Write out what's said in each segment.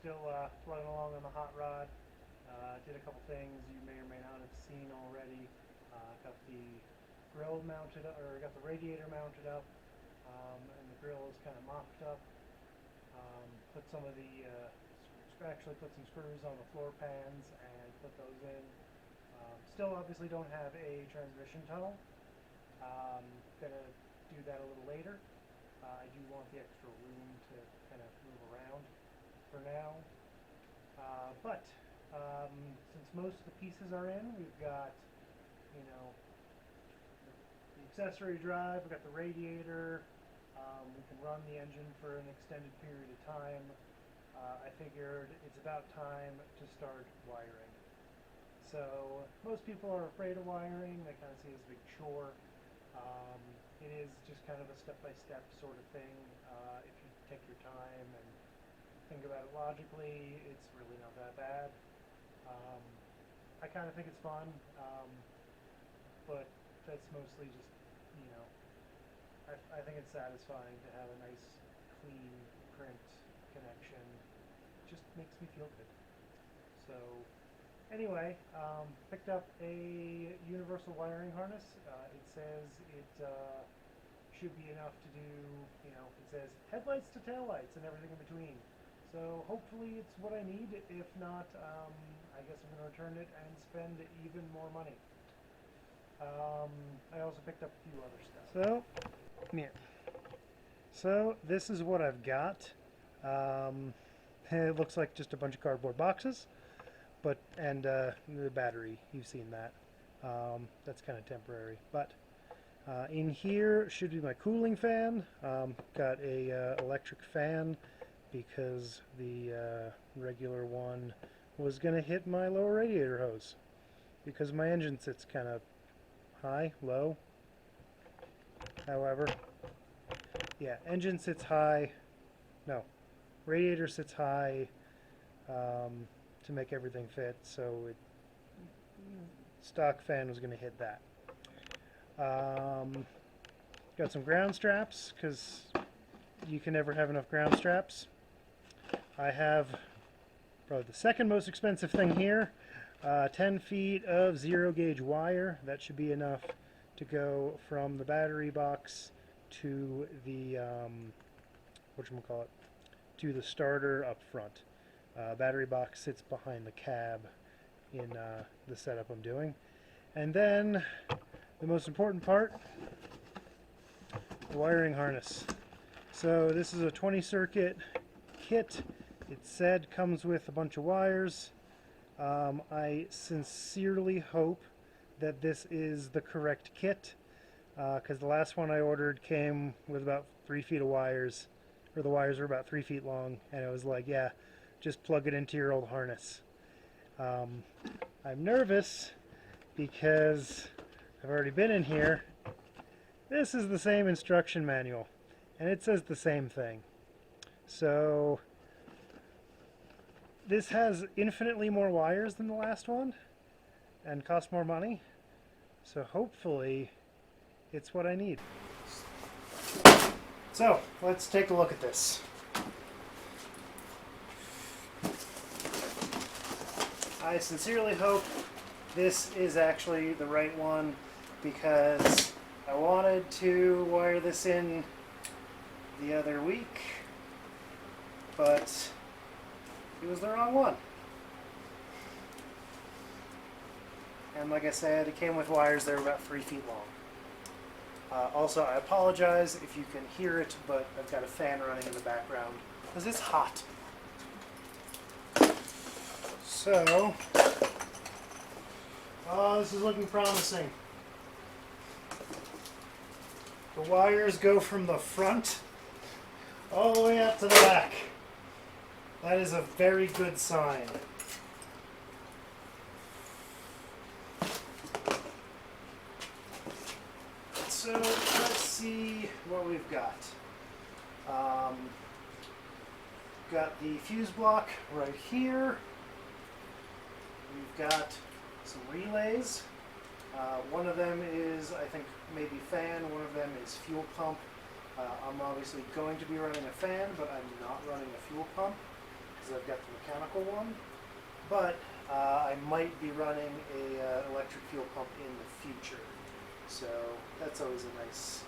Still plugging along on the hot rod. Did a couple things you may or may not have seen already. Got the grill mounted up, or got the radiator mounted up, and the grill is kind of mocked up. Put some of the, actually put some screws on the floor pans and put those in. Still obviously don't have a transmission tunnel. Gonna do that a little later. I do want the extra room to kind of move around for now. But since most of the pieces are in, we've got, you know, the accessory drive, we've got the radiator, we can run the engine for an extended period of time. I figured it's about time to start wiring. So most people are afraid of wiring, they kind of see it as a big chore. It is just kind of a step-by-step sort of thing. If you take your time and think about it logically, it's really not that bad. I kind of think it's fun, but that's mostly just, you know, I think it's satisfying to have a nice, clean print connection. It just makes me feel good. So anyway, picked up a universal wiring harness. It says it should be enough to do, you know, it says headlights to taillights and everything in between. So hopefully it's what I need. If not, I guess I'm going to return it and spend even more money. I also picked up a few other stuff. Yeah. So this is what I've got. It looks like just a bunch of cardboard boxes, but the battery, you've seen that. That's kind of temporary, but in here should be my cooling fan. Got a electric fan because the regular one was going to hit my lower radiator hose because my engine sits kind of high, low. However, yeah, engine sits high. No, radiator sits high to make everything fit, so stock fan was going to hit that. Got some ground straps because you can never have enough ground straps. I have probably the second most expensive thing here, 10 feet of zero gauge wire. That should be enough to go from the battery box to the whatchamacallit, to the starter up front. Battery box sits behind the cab in the setup I'm doing. And then the most important part, the wiring harness. So this is a 20 circuit kit. It said comes with a bunch of wires. I sincerely hope that this is the correct kit, because the last one I ordered came with about 3 feet of wires, or the wires were about 3 feet long, and it was like, yeah, just plug it into your old harness. I'm nervous because I've already been in here. This is the same instruction manual, and it says the same thing. So this has infinitely more wires than the last one and costs more money. So hopefully it's what I need. So let's take a look at this. I sincerely hope this is actually the right one because I wanted to wire this in the other week, but it was the wrong one. And like I said, it came with wires that were about 3 feet long. Also, I apologize if you can hear it, but I've got a fan running in the background because it's hot. So, this is looking promising. The wires go from the front all the way up to the back. That is a very good sign. So let's see what we've got. Got the fuse block right here. We've got some relays. One of them is, I think, maybe fan. One of them is fuel pump. I'm obviously going to be running a fan, but I'm not running a fuel pump. because I've got the mechanical one. But I might be running a electric fuel pump in the future. So that's always a nice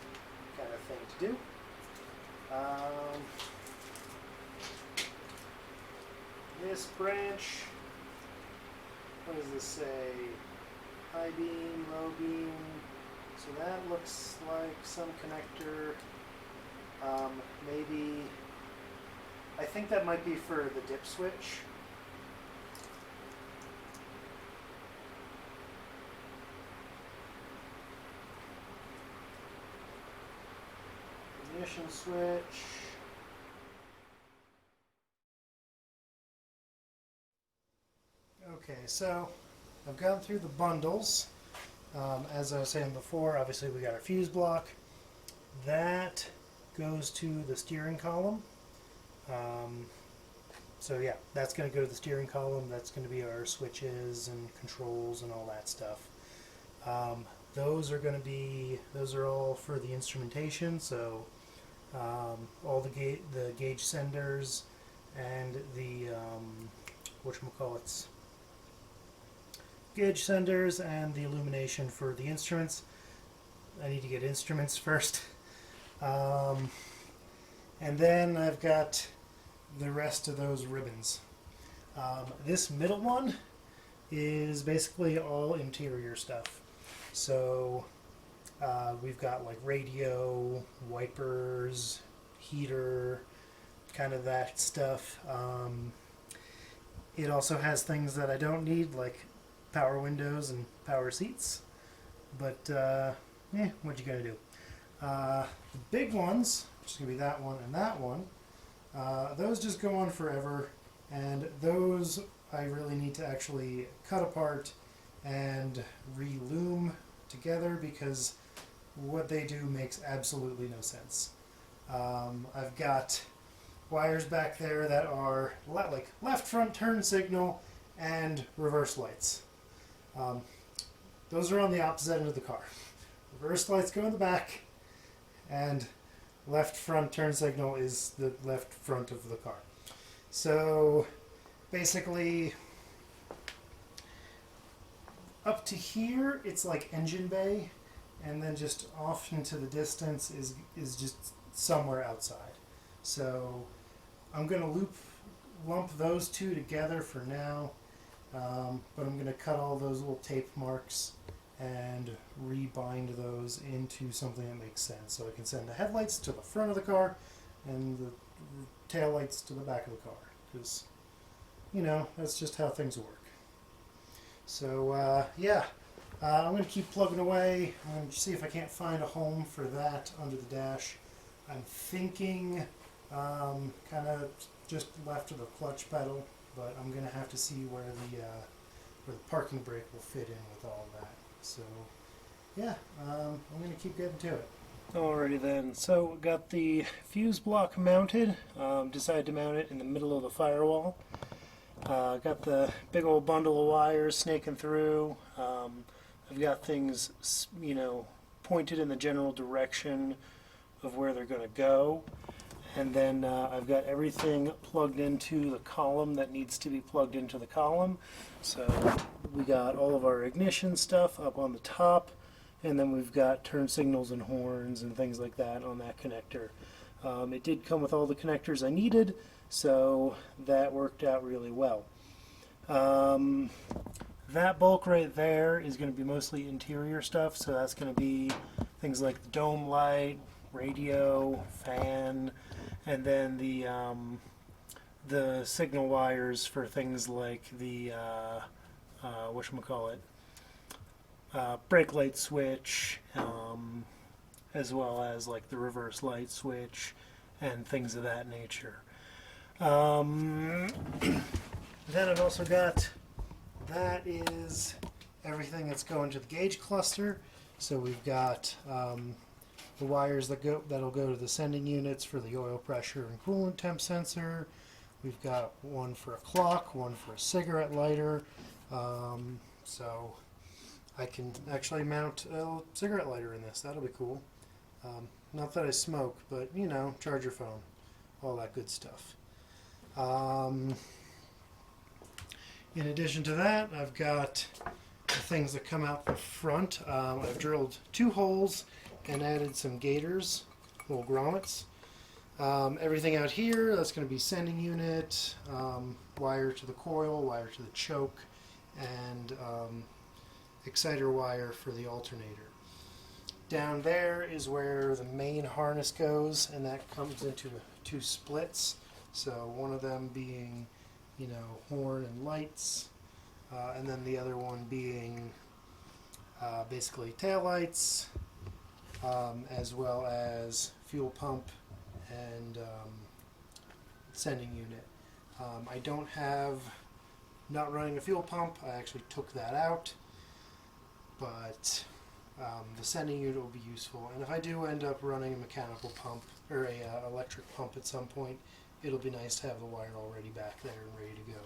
kind of thing to do. This branch, what does this say? High beam, low beam. So that looks like some connector. Maybe, I think that might be for the dip switch. Ignition switch. Okay, so I've gone through the bundles. As I was saying before, obviously we got our fuse block. That goes to the steering column. So yeah, that's going to go to the steering column. That's going to be our switches and controls and all that stuff. Those are all for the instrumentation. So all the gauge senders and the whatchamacallits, gauge senders and the illumination for the instruments. I need to get instruments first. And then I've got the rest of those ribbons. This middle one is basically all interior stuff. So we've got like radio, wipers, heater, kind of that stuff. It also has things that I don't need, like power windows and power seats. But what you gonna do? The big ones, which is gonna be that one and that one, those just go on forever, and those I really need to actually cut apart and re-loom together because what they do makes absolutely no sense. I've got wires back there that are like left front turn signal and reverse lights. Those are on the opposite end of the car. Reverse lights go in the back, and left front turn signal is the left front of the car. So basically, up to here it's like engine bay, and then just off into the distance is just somewhere outside. So I'm going to lump those two together for now, but I'm going to cut all those little tape marks and rebind those into something that makes sense. So I can send the headlights to the front of the car and the tail lights to the back of the car, because, that's just how things work. So I'm going to keep plugging away. I'm going to see if I can't find a home for that under the dash. I'm thinking kind of just left of the clutch pedal, but I'm going to have to see where the parking brake will fit in with all of that. So I'm going to keep getting to it. Alrighty then, so got the fuse block mounted. Decided to mount it in the middle of the firewall. Got the big old bundle of wires snaking through. I've got things, pointed in the general direction of where they're going to go. And then I've got everything plugged into the column that needs to be plugged into the column. So we got all of our ignition stuff up on the top, and then we've got turn signals and horns and things like that on that connector. It did come with all the connectors I needed, so that worked out really well. That bulk right there is going to be mostly interior stuff, so that's going to be things like the dome light, radio, fan, and then the signal wires for things like the brake light switch, as well as like the reverse light switch and things of that nature. Then I've also got, that is everything that's going to the gauge cluster. So we've got the wires that'll go to the sending units for the oil pressure and coolant temp sensor. We've got one for a clock, one for a cigarette lighter. So I can actually mount a cigarette lighter in this. That'll be cool. Not that I smoke, but charge your phone, all that good stuff. Um, in addition to that, I've got the things that come out the front. I've drilled 2 holes and added some gaiters, little grommets. Everything out here, that's going to be sending unit, wire to the coil, wire to the choke, and exciter wire for the alternator. Down there is where the main harness goes, and that comes into 2 splits. So one of them being, horn and lights, and then the other one being basically tail lights, as well as fuel pump and sending unit. I don't have, not running a fuel pump. I actually took that out, but the sending unit will be useful. And if I do end up running a mechanical pump or a electric pump at some point, it'll be nice to have the wire already back there and ready to go.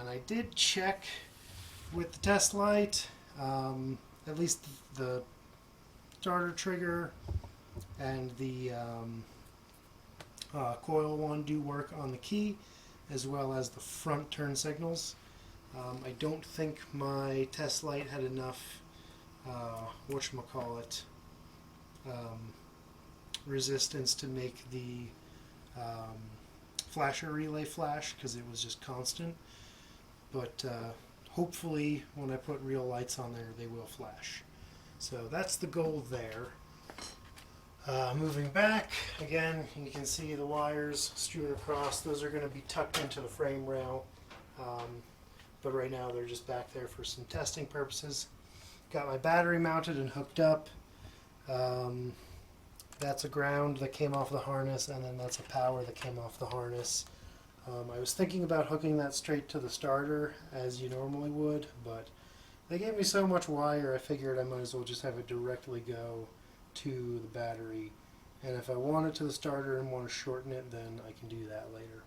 And I did check with the test light, at least the starter trigger and the coil one do work on the key, as well as the front turn signals. I don't think my test light had enough resistance to make the flasher relay flash, because it was just constant. But hopefully when I put real lights on there, they will flash. So that's the goal there. Moving back, again, you can see the wires strewn across. Those are going to be tucked into the frame rail, but right now they're just back there for some testing purposes. Got my battery mounted and hooked up. That's a ground that came off the harness, and then that's a power that came off the harness. I was thinking about hooking that straight to the starter as you normally would, but they gave me so much wire I figured I might as well just have it directly go to the battery. And if I want it to the starter and want to shorten it, then I can do that later.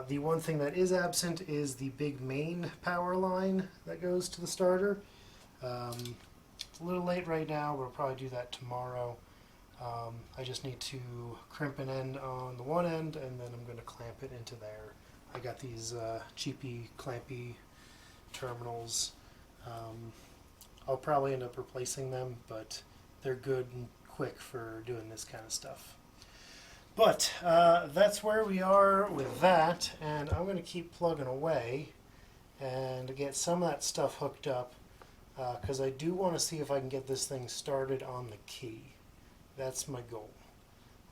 The one thing that is absent is the big main power line that goes to the starter. It's a little late right now, but I'll probably do that tomorrow. I just need to crimp an end on the one end, and then I'm going to clamp it into there. I got these cheapy clampy terminals. I'll probably end up replacing them, but they're good and quick for doing this kind of stuff. But that's where we are with that, and I'm going to keep plugging away and get some of that stuff hooked up, because I do want to see if I can get this thing started on the key. That's my goal.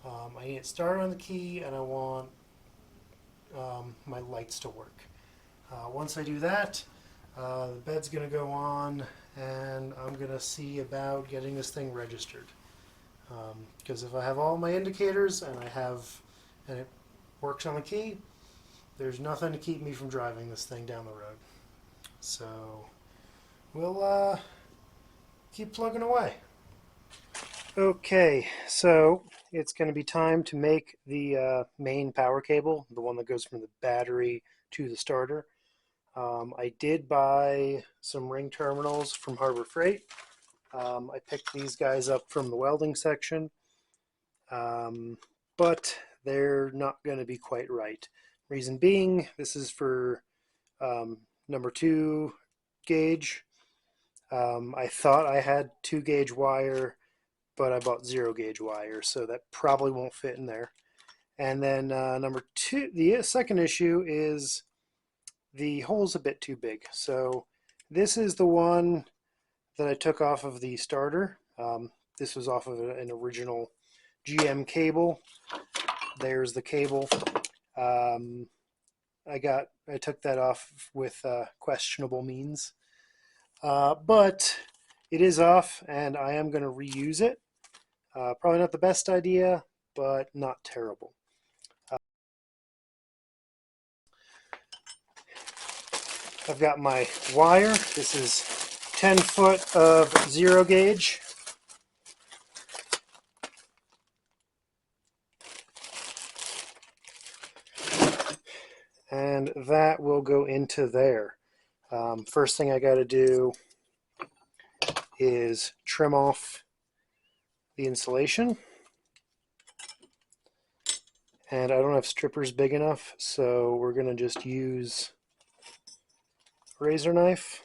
I need it started on the key, and I want my lights to work. Once I do that, the bed's going to go on, and I'm going to see about getting this thing registered. Because if I have all my indicators and it works on the key, there's nothing to keep me from driving this thing down the road. So we'll keep plugging away. Okay, so it's going to be time to make the main power cable, the one that goes from the battery to the starter. I did buy some ring terminals from Harbor Freight. I picked these guys up from the welding section, but they're not going to be quite right. Reason being, this is for number 2 gauge. I thought I had 2 gauge wire, but I bought 0 gauge wire, so that probably won't fit in there. And then number 2, the second issue is the hole's a bit too big. So this is the one that I took off of the starter. This was off of an original GM cable. There's the cable. I took that off with questionable means. But it is off, and I am going to reuse it. Probably not the best idea, but not terrible. I've got my wire. This is 10 foot of 0 gauge. And that will go into there. First thing I got to do is trim off the insulation. and I don't have strippers big enough, so we're going to just use a razor knife.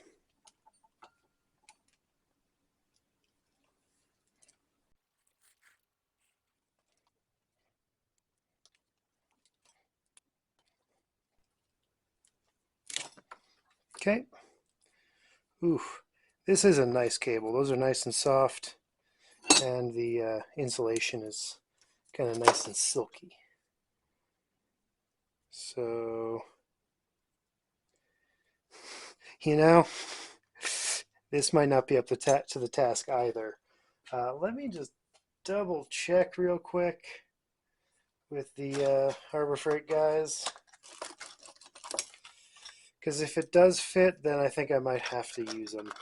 Okay. Oof. This is a nice cable. Those are nice and soft, and the insulation is kind of nice and silky. So, you know, this might not be up to the task either. Let me just double check real quick with the Harbor Freight guys, because if it does fit, then I think I might have to use them.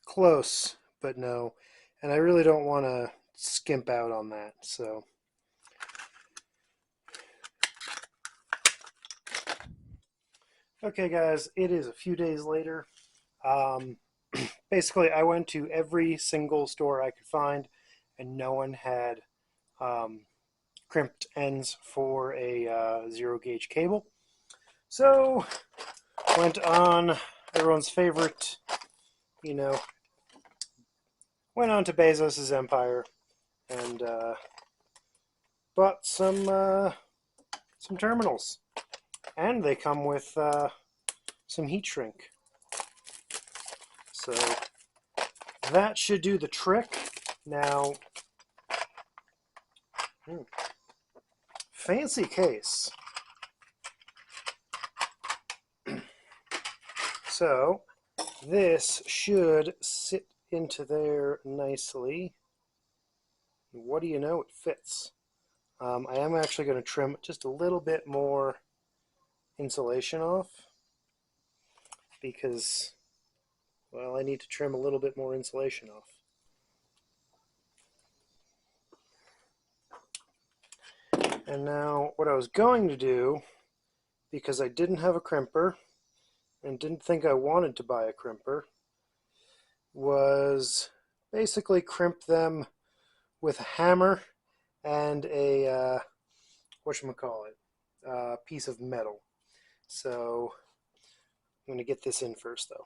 Close, but no. And I really don't want to skimp out on that, so. Okay, guys, it is a few days later. Basically, I went to every single store I could find, and no one had crimped ends for a zero gauge cable. So, went on everyone's favorite, you know, went on to Bezos' empire and bought some terminals, and they come with some heat shrink. So that should do the trick. Now, fancy case. So this should sit into there nicely. What do you know? It fits. I am actually going to trim just a little bit more insulation off because, well, I need to trim a little bit more insulation off. And now what I was going to do, because I didn't have a crimper and didn't think I wanted to buy a crimper, was basically crimp them with a hammer and a whatchamacallit, piece of metal. So I'm going to get this in first, though.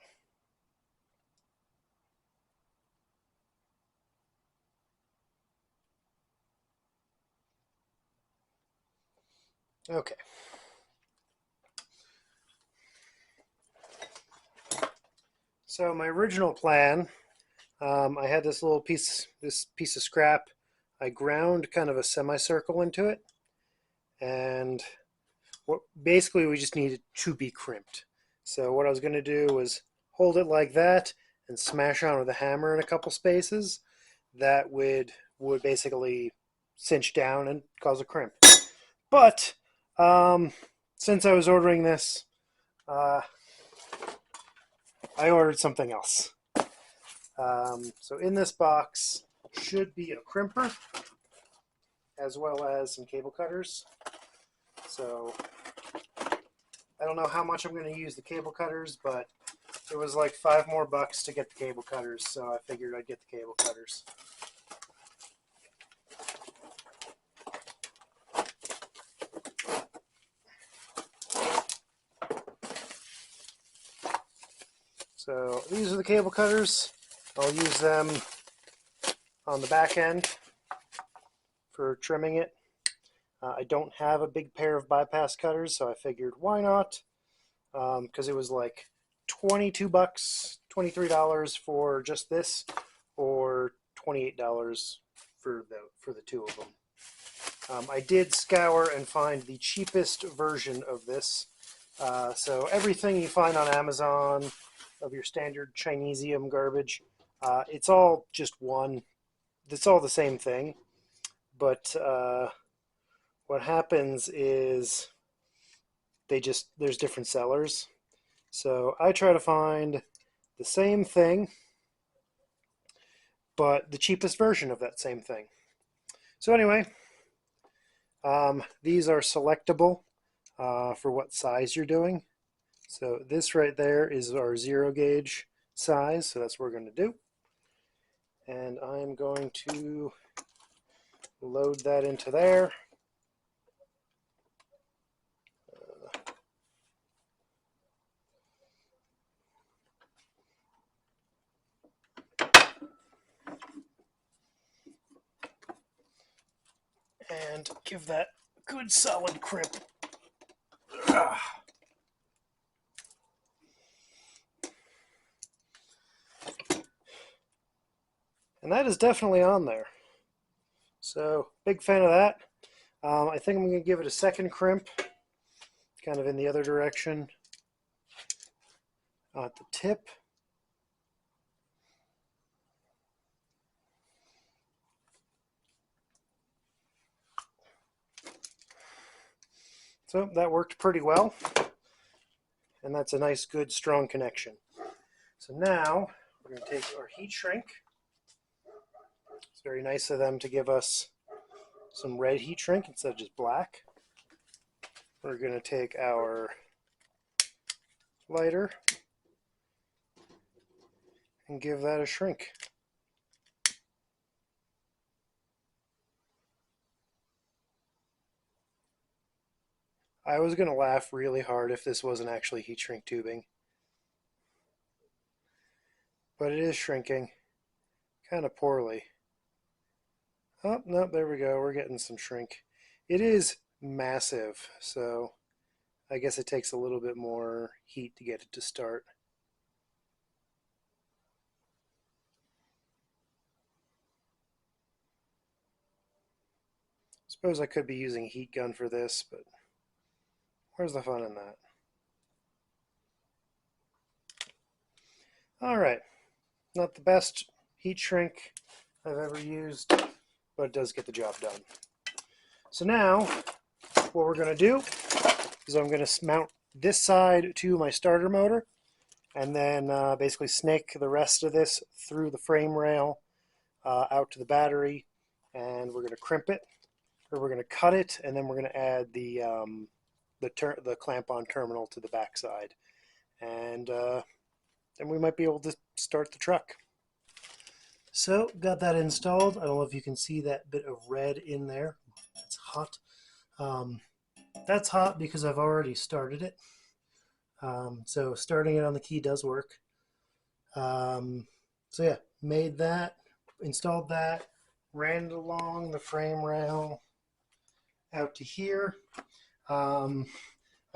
Okay. So my original plan, I had this little piece of scrap. I ground kind of a semicircle into it, and basically we just needed to be crimped. So what I was going to do was hold it like that and smash on with a hammer in a couple spaces. That would basically cinch down and cause a crimp. But since I was ordering this, I ordered something else. So in this box should be a crimper as well as some cable cutters. So I don't know how much I'm going to use the cable cutters, but it was like $5 more to get the cable cutters, so I figured I'd get the cable cutters. So these are the cable cutters. I'll use them on the back end for trimming it. I don't have a big pair of bypass cutters, so I figured why not? Because it was like $22, $23 for just this, or $28 for the two of them. I did scour and find the cheapest version of this. So everything you find on Amazon of your standard Chinesium garbage, it's all just one. It's all the same thing, but what happens is there's different sellers. So I try to find the same thing but the cheapest version of that same thing. So anyway, these are selectable for what size you're doing. So this right there is our 0 gauge size, so that's what we're going to do. And I'm going to load that into there. And give that good solid crimp. And that is definitely on there. So, big fan of that. I think I'm going to give it a second crimp, kind of in the other direction at the tip. So that worked pretty well. And that's a nice, good, strong connection. So now we're going to take our heat shrink. It's very nice of them to give us some red heat shrink instead of just black. We're going to take our lighter and give that a shrink. I was going to laugh really hard if this wasn't actually heat shrink tubing. But it is shrinking kind of poorly. Oh, no, there we go. We're getting some shrink. It is massive, so I guess it takes a little bit more heat to get it to start. Suppose I could be using a heat gun for this, but where's the fun in that? Alright, not the best heat shrink I've ever used, but it does get the job done. So now, what we're going to do is I'm going to mount this side to my starter motor, and then basically snake the rest of this through the frame rail out to the battery, and we're going to crimp it, or we're going to cut it, and then we're going to add the clamp-on terminal to the backside, and then we might be able to start the truck. So, got that installed. I don't know if you can see that bit of red in there. It's hot. That's hot because I've already started it. So starting it on the key does work. So yeah, made that, installed that, ran it along the frame rail out to here. I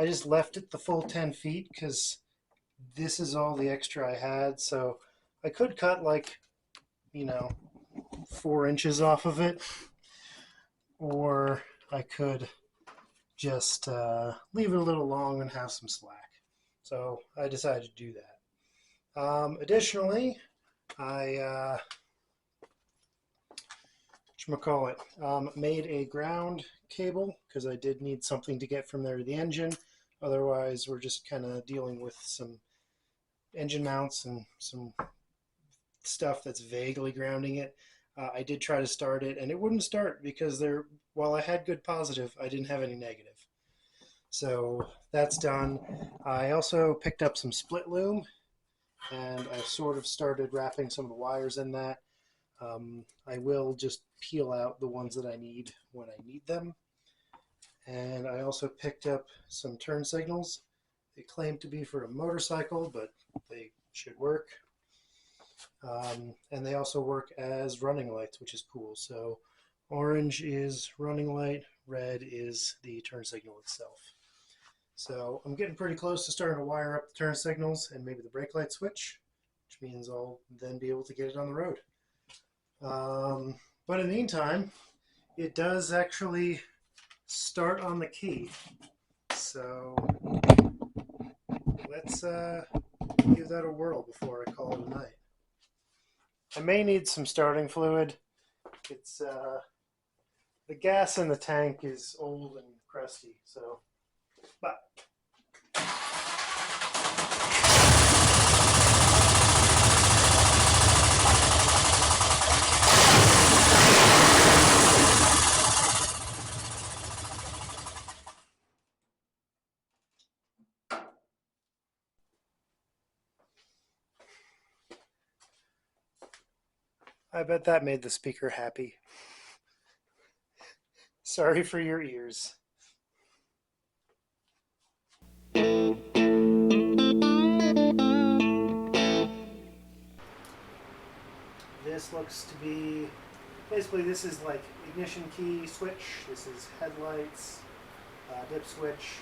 just left it the full 10 feet because this is all the extra I had. So I could cut like, 4 inches off of it, or I could just leave it a little long and have some slack. So I decided to do that. Additionally, I made a ground cable because I did need something to get from there to the engine. Otherwise, we're just kind of dealing with some engine mounts and some stuff that's vaguely grounding it. I did try to start it, and it wouldn't start because while I had good positive, I didn't have any negative. So that's done. I also picked up some split loom, and I've sort of started wrapping some of the wires in that. I will just peel out the ones that I need when I need them. And I also picked up some turn signals. They claim to be for a motorcycle, but they should work. And they also work as running lights, which is cool. So orange is running light, red is the turn signal itself. So I'm getting pretty close to starting to wire up the turn signals and maybe the brake light switch, which means I'll then be able to get it on the road. But in the meantime, it does actually start on the key. So let's give that a whirl before I call it a night. I may need some starting fluid. It's the gas in the tank is old and crusty, so but I bet that made the speaker happy. Sorry for your ears. This looks to be, basically this is like ignition key switch, this is headlights, dip switch,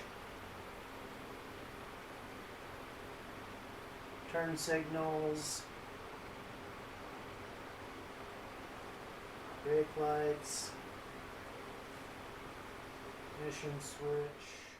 turn signals, brake lights, ignition switch.